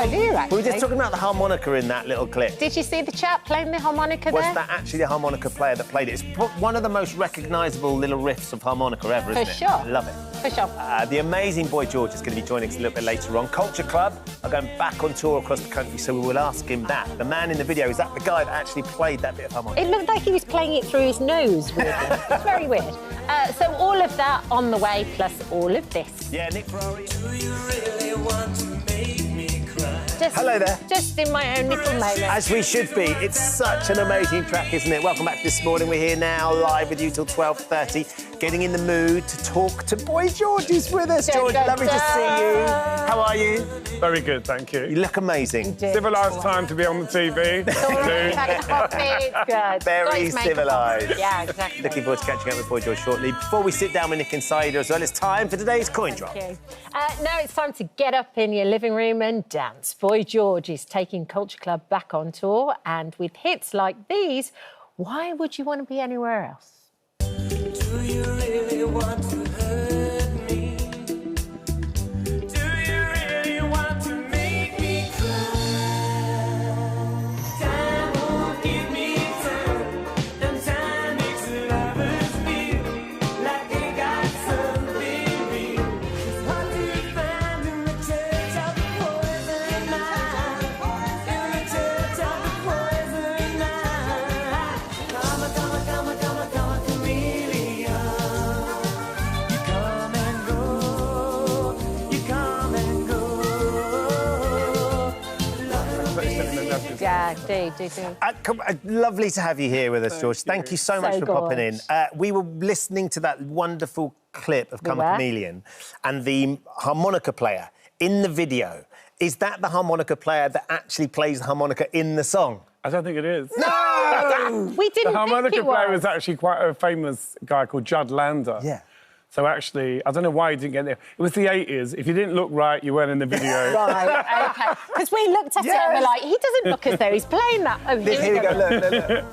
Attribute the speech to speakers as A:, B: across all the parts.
A: idea, actually.
B: We were just talking about the harmonica in that little clip.
A: Did you see the chap playing the harmonica there?
B: Was that actually the harmonica player that played it? It's one of the most recognisable little riffs of harmonica ever, isn't it?
A: For sure.
B: I love it.
A: For sure.
B: The amazing Boy George is going to be joining us a little bit later on. Culture Club are going back on tour across the country, so we will ask him that. The man in the video, is that the guy that actually played that bit of harmonica?
A: It looked like he was playing it through his nose, weirdly. It's very weird. So all of that on the way, plus all of this.
B: Yeah, Nick Ferrari.
C: Do you really want to make me cry?
B: Hello there.
A: Just in my own little moment.
B: As we should be. It's such an amazing track, isn't it? Welcome back to This Morning. We're here now, live with you till 12:30, getting in the mood to talk to Boy George, who's with us. George, lovely to see you. How are you?
D: Very good, thank you.
B: You look amazing.
D: Civilised time to be on the TV.
A: Good.
B: Very civilised.
A: Yeah, exactly.
B: Looking forward to catching up with Boy George shortly. Before we sit down with Nick and Saida as well, it's time for today's coin drop.
A: Now it's time to get up in your living room and dance. Boy George is taking Culture Club back on tour, and with hits like these, why would you want to be anywhere else?
C: Do you really want to hurt me? Do you really want to make me cry? Time won't give me time, and time makes lovers feel like they got something real. It's hard to find in the church of the poison night, in the church of the poison night. Come on, chameleon. You come and go, you come and go.
A: Yeah, do.
B: Lovely to have you here with us, George. Thank you so much for popping in. We were listening to that wonderful clip of Chameleon and the harmonica player in the video. Is that the harmonica player that actually plays the harmonica in the song?
D: I don't think it is.
A: We didn't
D: The
A: think
D: harmonica
A: it
D: player
A: was.
D: was actually quite a famous guy called Judd Lander.
B: Yeah.
D: So actually, I don't know why he didn't get there. It was the 80s. If you didn't look right, you weren't in the video.
A: Right, OK. Because we looked at it and we're like, he doesn't look as though he's playing that. Oh,
B: Here we go, look.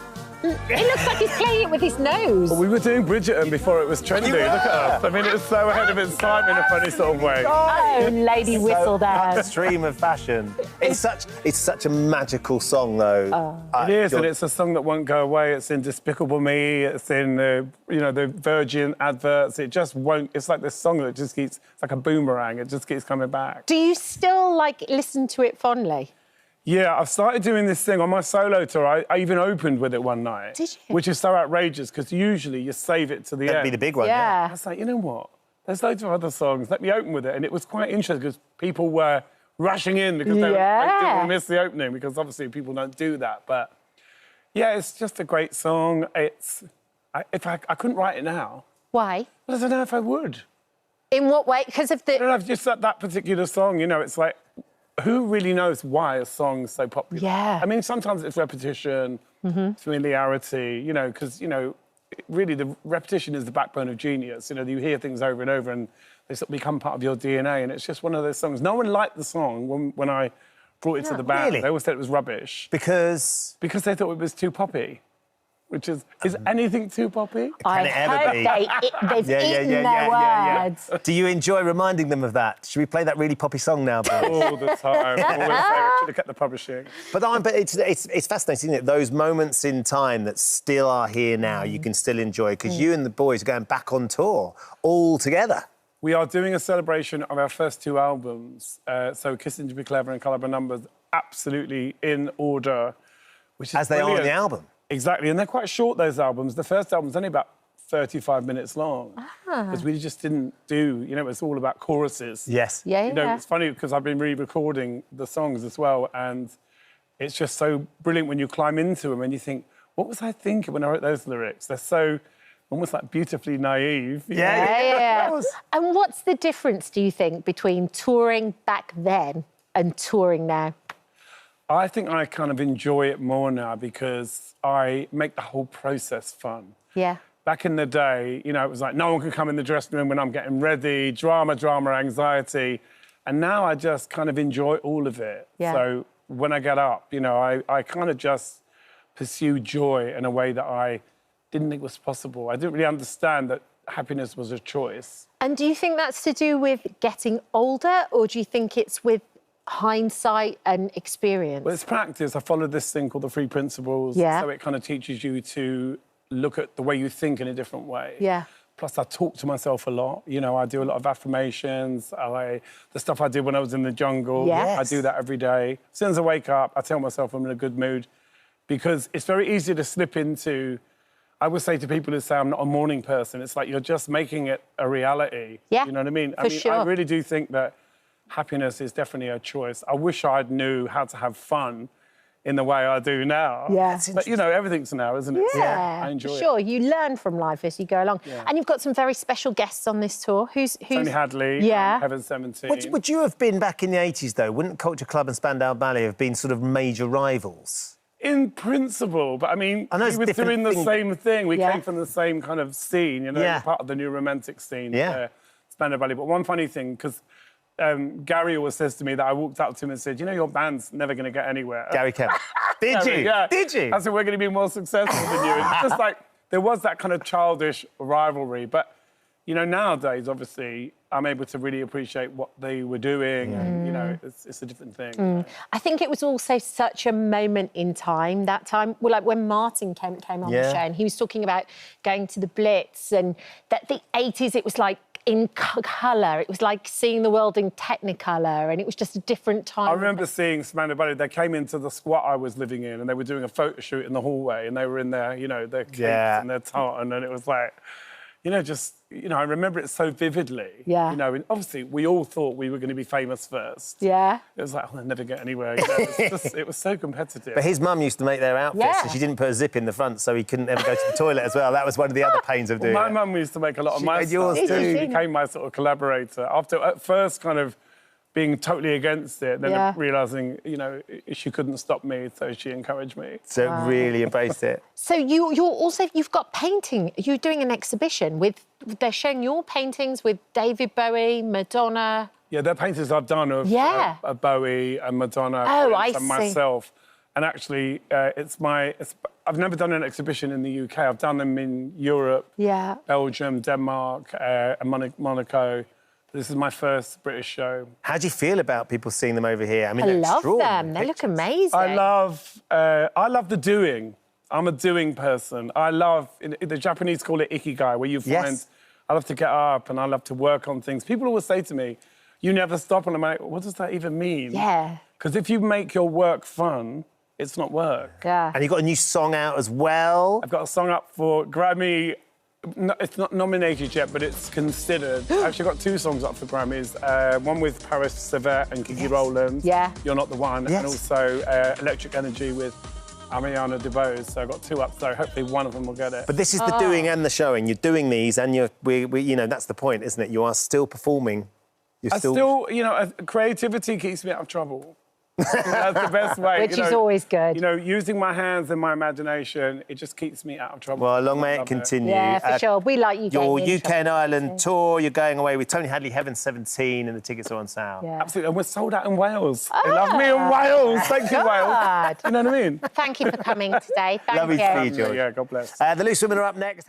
A: It looks like he's playing it with his nose.
D: We were doing Bridgerton before it was trendy. Look at us. I mean, it's so ahead of its time in a funny sort of way.
A: Oh, lady whistle down.
B: Upstream of fashion. It's such a magical song, though.
D: It is, and it's a song that won't go away. It's in Despicable Me. It's in the Virgin adverts. It just won't. It's like this song that just keeps. It's like a boomerang. It just keeps coming back.
A: Do you still, listen to it fondly?
D: Yeah, I've started doing this thing on my solo tour. I even opened with it one night.
A: Did you?
D: Which is so outrageous, because usually you save it to the end.
B: That'd be the big one,
A: Yeah.
D: I was like, you know what? There's loads of other songs. Let me open with it. And it was quite interesting, because people were rushing in because they didn't miss the opening, because obviously people don't do that. But, yeah, it's just a great song. I couldn't write it now.
A: Why?
D: Well, I don't know if I would.
A: In what way? Because of the...
D: I don't know, just that particular song, it's like... Who really knows why a song's so popular?
A: Yeah.
D: I mean, sometimes it's repetition, familiarity, because, really the repetition is the backbone of genius. You hear things over and over and they sort of become part of your DNA, and it's just one of those songs. No one liked the song when I brought it to the band.
B: Really?
D: They always said it was rubbish.
B: Because
D: Because they thought it was too poppy. Which is anything too poppy?
B: Can it ever be?
A: They've eaten their words.
B: Do you enjoy reminding them of that? Should we play that really poppy song now, Bob?
D: All the time. Always say we should have kept the publishing.
B: But it's fascinating, isn't it? Those moments in time that still are here now, you can still enjoy, because you and the boys are going back on tour all together.
D: We are doing a celebration of our first two albums. So Kissing to Be Clever and Colour by Numbers, absolutely in order. Which is
B: As they
D: brilliant.
B: are on the album.
D: Exactly, and they're quite short, those albums. The first album's only about 35 minutes long. Because we just didn't do, it's all about choruses.
B: Yes.
A: Yeah.
D: It's funny because I've been re-recording the songs as well, and it's just so brilliant when you climb into them and you think, what was I thinking when I wrote those lyrics? They're so almost like beautifully naive.
A: Yeah. And what's the difference, do you think, between touring back then and touring now?
D: I think I kind of enjoy it more now because I make the whole process fun.
A: Yeah.
D: Back in the day, it was like no one could come in the dressing room when I'm getting ready, drama, anxiety. And now I just kind of enjoy all of it.
A: Yeah.
D: So when I get up, I kind of just pursue joy in a way that I didn't think was possible. I didn't really understand that happiness was a choice.
A: And do you think that's to do with getting older, or do you think it's with hindsight and experience?
D: Well, it's practice. I followed this thing called the 3 principles.
A: Yeah.
D: So it kind of teaches you to look at the way you think in a different way.
A: Yeah.
D: Plus, I talk to myself a lot. You know, I do a lot of affirmations. The stuff I did when I was in the jungle.
A: Yes.
D: I do that every day. As soon as I wake up, I tell myself I'm in a good mood, because it's very easy to slip into. I would say to people who say I'm not a morning person, it's like you're just making it a reality.
A: Yeah,
D: You know what I mean?
A: for sure.
D: I really do think that happiness is definitely a choice. I wish I'd knew how to have fun in the way I do now.
A: Yeah.
D: But, you know, everything's now, isn't it? So
A: Yeah,
D: I enjoy
A: for
D: it.
A: sure. You learn from life as you go along.
D: Yeah.
A: And you've got some very special guests on this tour. Who's
D: Tony Hadley,
A: Yeah.
D: Heaven 17.
B: Would you have been back in the 80s, though? Wouldn't Culture Club and Spandau Ballet have been sort of major rivals?
D: In principle, but I mean,
B: I know it's
D: we were
B: different
D: doing the
B: thing.
D: same thing. We
A: Yeah.
D: came from the same kind of scene, you know,
B: Yeah.
D: part of the new romantic scene.
B: Yeah.
D: Spandau Ballet. But one funny thing, because Gary always says to me that I walked up to him and said, you know, your band's never going to get anywhere.
B: Gary Kemp. Did you?
D: Yeah.
B: Did you?
D: I said, we're going to be more successful than you. It's just like, there was that kind of childish rivalry. But, you know, nowadays, obviously, I'm able to really appreciate what they were doing. And, you know, it's a different thing.
A: I think it was also such a moment in time, that time. Well, like when Martin came on the show, and he was talking about going to the Blitz, and that the 80s, it was like in colour. It was like seeing the world in Technicolor, and it was just a different time.
D: I remember seeing Spandau Ballet. They came into the squat I was living in, and they were doing a photo shoot in the hallway, and they were in their, you know, their capes and their tartan, and it was like, you know, just, you know, I remember it so vividly.
A: Yeah.
D: You know, and obviously we all thought we were going to be famous first.
A: Yeah.
D: It was like, oh, I'll never get anywhere. You know, it was so competitive.
B: But his mum used to make their outfits,
A: Yeah.
B: and she didn't put a zip in the front, so he couldn't ever go to the toilet as well. That was one of the other pains of doing
D: My
B: it.
D: mum used to make a lot of my
B: made yours
D: stuff.
B: too.
D: She became my sort of collaborator. After, at first, kind of being totally against it, then
A: Yeah.
D: realising, you know, she couldn't stop me, so she encouraged me.
B: So really embraced it.
A: So you've got painting. You're doing an exhibition with. They're showing your paintings with David Bowie, Madonna.
D: Yeah, they're paintings I've done of Bowie and Madonna
A: I
D: and
A: see.
D: myself. And actually, I've never done an exhibition in the UK. I've done them in Europe, Belgium, Denmark, and Monaco. This is my first British show.
B: How do you feel about people seeing them over here? I mean,
A: I
B: they're
A: love
B: extraordinary
A: them. They look
B: pictures.
A: amazing.
D: I love the doing. I'm a doing person. I love, the Japanese call it ikigai, where you find, I love to get up and I love to work on things. People always say to me, you never stop. And I'm like, what does that even mean?
A: Yeah.
D: Because if you make your work fun, it's not work.
A: Yeah.
B: And you've got a new song out as well.
D: I've got a song up for Grammy. No, it's not nominated yet, but it's considered. I've actually got 2 songs up for Grammys. One with Paris Savette and Kiki Rowland.
A: Yeah.
D: You're Not the One.
B: Yes.
D: And also Electric Energy with Ariana DeBose. So I've got 2 up, so hopefully one of them will get it.
B: But this is the doing and the showing. You're doing these, and you know, that's the point, isn't it? You are still performing. You're
D: still, you know, creativity keeps me out of trouble. That's the best way.
A: Which is always good.
D: You know, using my hands and my imagination, it just keeps me out of trouble.
B: Well, long may
D: I
B: it
D: love
B: continue.
A: Yeah, for sure. We like you
B: Your
A: getting in
B: UK and
A: trouble.
B: Ireland tour, you're going away with Tony Hadley, Heaven 17, and the tickets are on sale.
A: Yeah.
D: Absolutely, and we're sold out in Wales. They love me in Wales. Thank you, Wales.
A: God.
D: You know what I mean?
A: Thank you for coming today. Thank
B: Lovely
A: you.
B: to see you, George.
D: Yeah, God bless.
B: The Loose Women are up next.